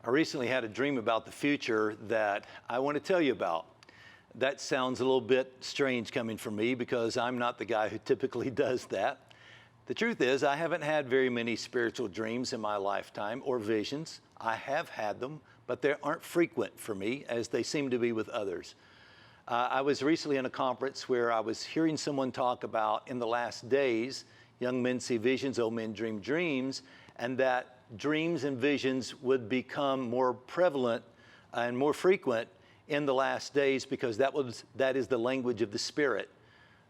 I recently had a dream about the future that I want to tell you about. That sounds a little bit strange coming from me because I'm not the guy who typically does that. The truth is, I haven't had very many spiritual dreams in my lifetime or visions. I have had them, but they aren't frequent for me as they seem to be with others. I was recently in a conference where I was hearing someone talk about in the last days, young men see visions, old men dream dreams, and that dreams and visions would become more prevalent and more frequent in the last days because that is the language of the Spirit.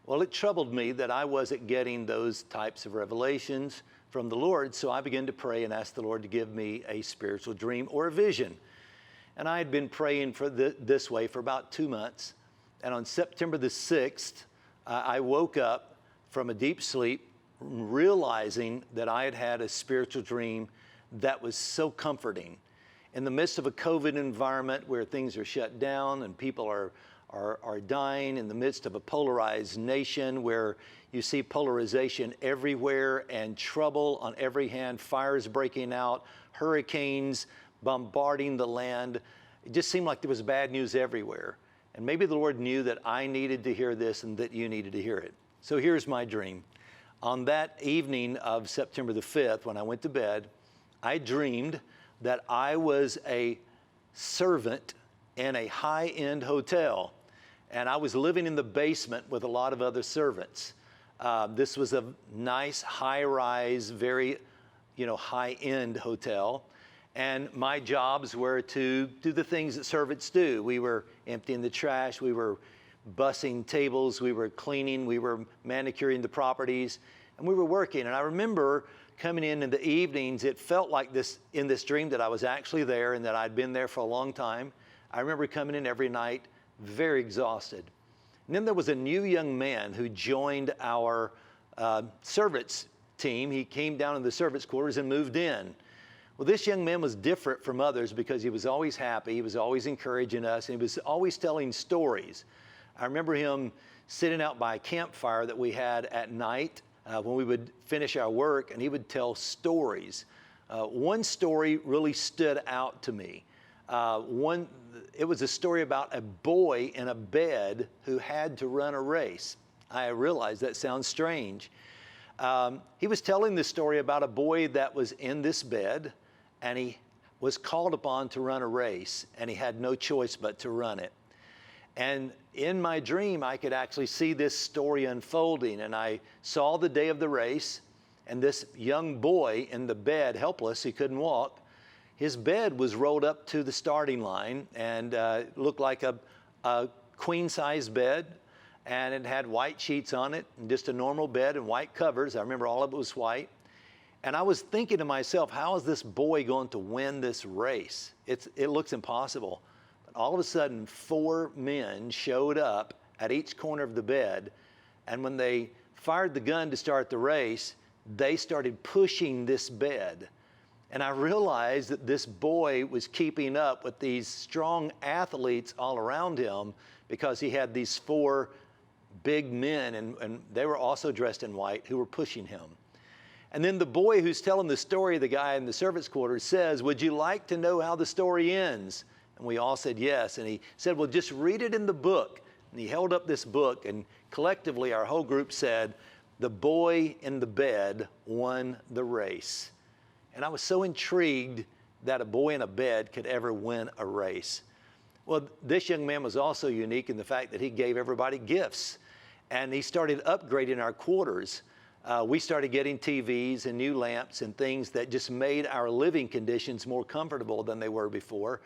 Well, it troubled me that I wasn't getting those types of revelations from the Lord, so I began to pray and ask the Lord to give me a spiritual dream or a vision. And I had been praying for this way for about 2 months. And on September the 6th, I woke up from a deep sleep, realizing that I had had a spiritual dream that was so comforting. In the midst of a COVID environment where things are shut down and people are dying, in the midst of a polarized nation where you see polarization everywhere and trouble on every hand, fires breaking out, hurricanes bombarding the land, it just seemed like there was bad news everywhere. And maybe the Lord knew that I needed to hear this and that you needed to hear it. So here's my dream. On that evening of September the 5th, when I went to bed, I dreamed that I was a servant in a high-end hotel, and I was living in the basement with a lot of other servants. This was a nice, high-rise, very, high-end hotel, and my jobs were to do the things that servants do. We were emptying the trash, we were bussing tables, we were cleaning, we were manicuring the properties, and we were working. And I remember coming in the evenings, it felt like in this dream that I was actually there and that I'd been there for a long time. I remember coming in every night very exhausted. And then there was a new young man who joined our servants team. He came down in the servants' quarters and moved in. Well, this young man was different from others because he was always happy, he was always encouraging us, and he was always telling stories. I remember him sitting out by a campfire that we had at night when we would finish our work, and he would tell stories. One story really stood out to me. It was a story about a boy in a bed who had to run a race. I realize that sounds strange. He was telling this story about a boy that was in this bed, and he was called upon to run a race, and he had no choice but to run it. And in my dream, I could actually see this story unfolding, and I saw the day of the race, and this young boy in the bed, helpless, he couldn't walk. His bed was rolled up to the starting line and looked like a queen-size bed, and it had white sheets on it, and just a normal bed and white covers. I remember all of it was white. And I was thinking to myself, how is this boy going to win this race? It looks impossible. All of a sudden, 4 men showed up at each corner of the bed, and when they fired the gun to start the race, they started pushing this bed. And I realized that this boy was keeping up with these strong athletes all around him because he had these 4 big men, and they were also dressed in white, who were pushing him. And then the boy who's telling the story, the guy in the servants' quarters, says, "Would you like to know how the story ends?" And we all said yes. And he said, "Well, just read it in the book." And he held up this book, and collectively our whole group said, "The boy in the bed won the race." And I was so intrigued that a boy in a bed could ever win a race. Well, this young man was also unique in the fact that he gave everybody gifts. And he started upgrading our quarters. We started getting TVs and new lamps and things that just made our living conditions more comfortable than they were before.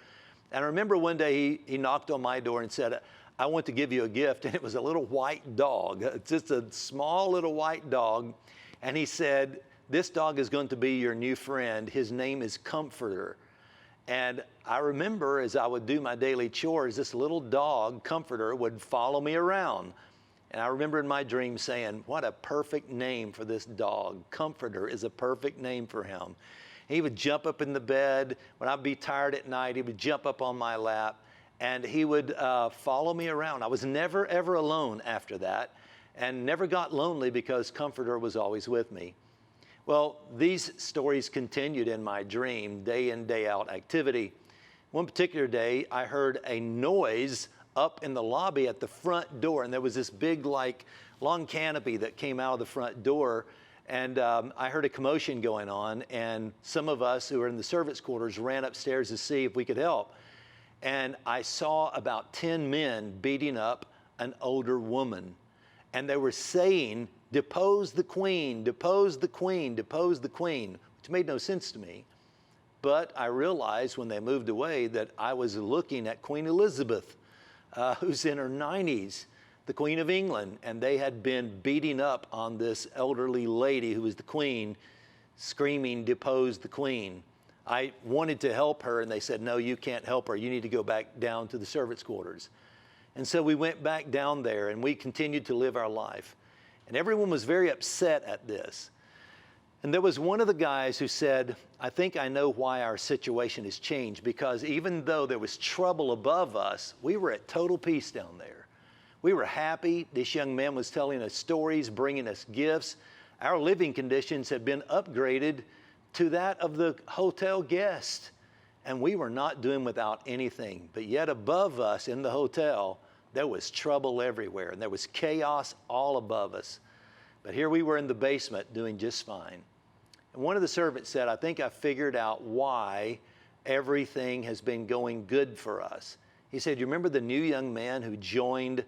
And I remember one day he knocked on my door and said, "I want to give you a gift." And it was a little white dog, just a small little white dog. And he said, "This dog is going to be your new friend. His name is Comforter." And I remember as I would do my daily chores, this little dog, Comforter, would follow me around. And I remember in my dream saying, what a perfect name for this dog. Comforter is a perfect name for him. He would jump up in the bed. When I'd be tired at night, he would jump up on my lap, and he would follow me around. I was never, ever alone after that, and never got lonely because Comforter was always with me. Well, these stories continued in my dream, day in, day out activity. One particular day, I heard a noise up in the lobby at the front door, and there was this big, like, long canopy that came out of the front door, and I heard a commotion going on, and some of us who were in the servants' quarters ran upstairs to see if we could help. And I saw about 10 men beating up an older woman, and they were saying, "Depose the queen, depose the queen, depose the queen," which made no sense to me. But I realized when they moved away that I was looking at Queen Elizabeth, who's in her 90s, the Queen of England, and they had been beating up on this elderly lady who was the queen, screaming, "Depose the queen." I wanted to help her, and they said, "No, you can't help her. You need to go back down to the servants' quarters." And so we went back down there, and we continued to live our life. And everyone was very upset at this. And there was one of the guys who said, "I think I know why our situation has changed, because even though there was trouble above us, we were at total peace down there. We were happy. This young man was telling us stories, bringing us gifts. Our living conditions had been upgraded to that of the hotel guest. And we were not doing without anything. But yet above us in the hotel, there was trouble everywhere, and there was chaos all above us. But here we were in the basement doing just fine." And one of the servants said, "I think I figured out why everything has been going good for us." He said, "You remember the new young man who joined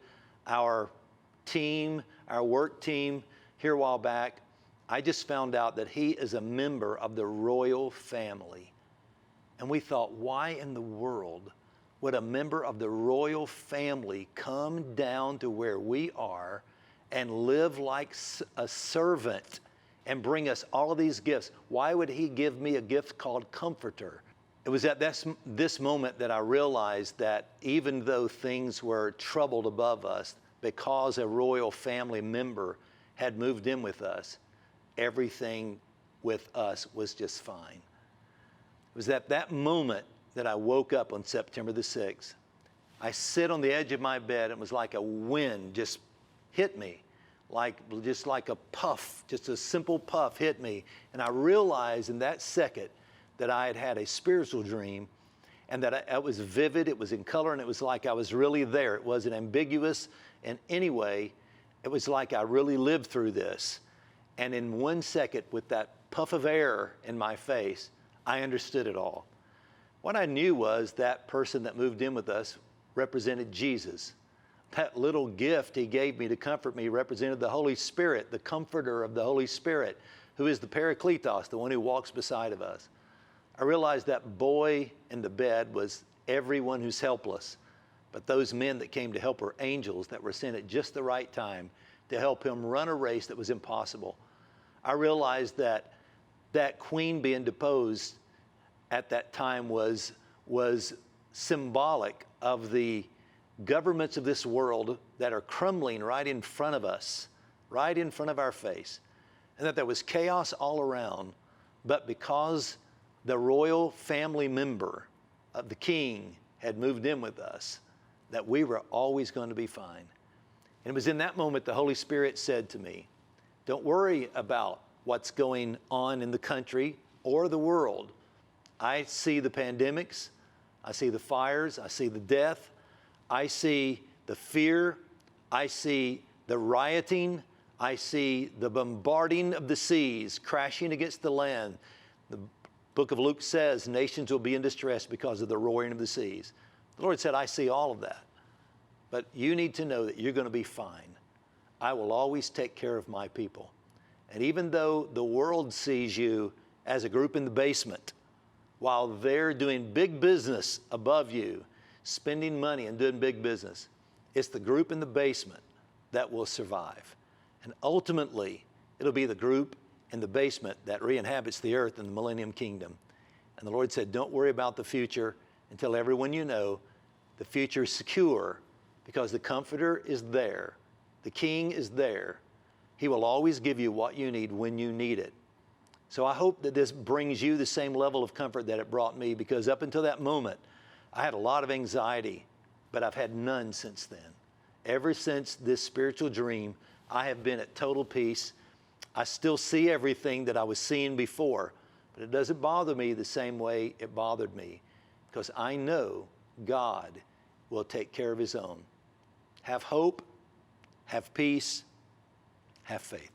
our team, our work team here a while back? I just found out that he is a member of the royal family." And we thought, why in the world would a member of the royal family come down to where we are and live like a servant and bring us all of these gifts? Why would he give me a gift called comforter? It was at this moment that I realized that even though things were troubled above us, because a royal family member had moved in with us, everything with us was just fine. It was at that moment that I woke up on September the 6th. I sit on the edge of my bed, and it was like a wind just hit me, just like a puff, just a simple puff hit me. And I realized in that second that I had had a spiritual dream, and that it was vivid, it was in color, and it was like I was really there. It wasn't ambiguous in any way. It was like I really lived through this. And in 1 second, with that puff of air in my face, I understood it all. What I knew was that person that moved in with us represented Jesus. That little gift he gave me to comfort me represented the Holy Spirit, the comforter of the Holy Spirit, who is the Parakletos, the one who walks beside of us. I realized that boy in the bed was everyone who's helpless, but those men that came to help were angels that were sent at just the right time to help him run a race that was impossible. I realized that that queen being deposed at that time was symbolic of the governments of this world that are crumbling right in front of us, right in front of our face, and that there was chaos all around. But because the royal family member of the king had moved in with us, that we were always going to be fine. And it was in that moment the Holy Spirit said to me, "Don't worry about what's going on in the country or the world. I see the pandemics, I see the fires, I see the death, I see the fear, I see the rioting, I see the bombarding of the seas crashing against the land. The book of Luke says nations will be in distress because of the roaring of the seas." The Lord said, "I see all of that, but you need to know that you're going to be fine. I will always take care of my people. And even though the world sees you as a group in the basement, while they're doing big business above you, spending money and doing big business, it's the group in the basement that will survive. And ultimately, it'll be the group in the basement that re-inhabits the earth in the millennium kingdom." And the Lord said, "Don't worry about the future and tell everyone you know the future is secure, because the Comforter is there. The King is there. He will always give you what you need when you need it." So I hope that this brings you the same level of comfort that it brought me, because up until that moment, I had a lot of anxiety, but I've had none since then. Ever since this spiritual dream, I have been at total peace. I still see everything that I was seeing before, but it doesn't bother me the same way it bothered me, because I know God will take care of his own. Have hope, have peace, have faith.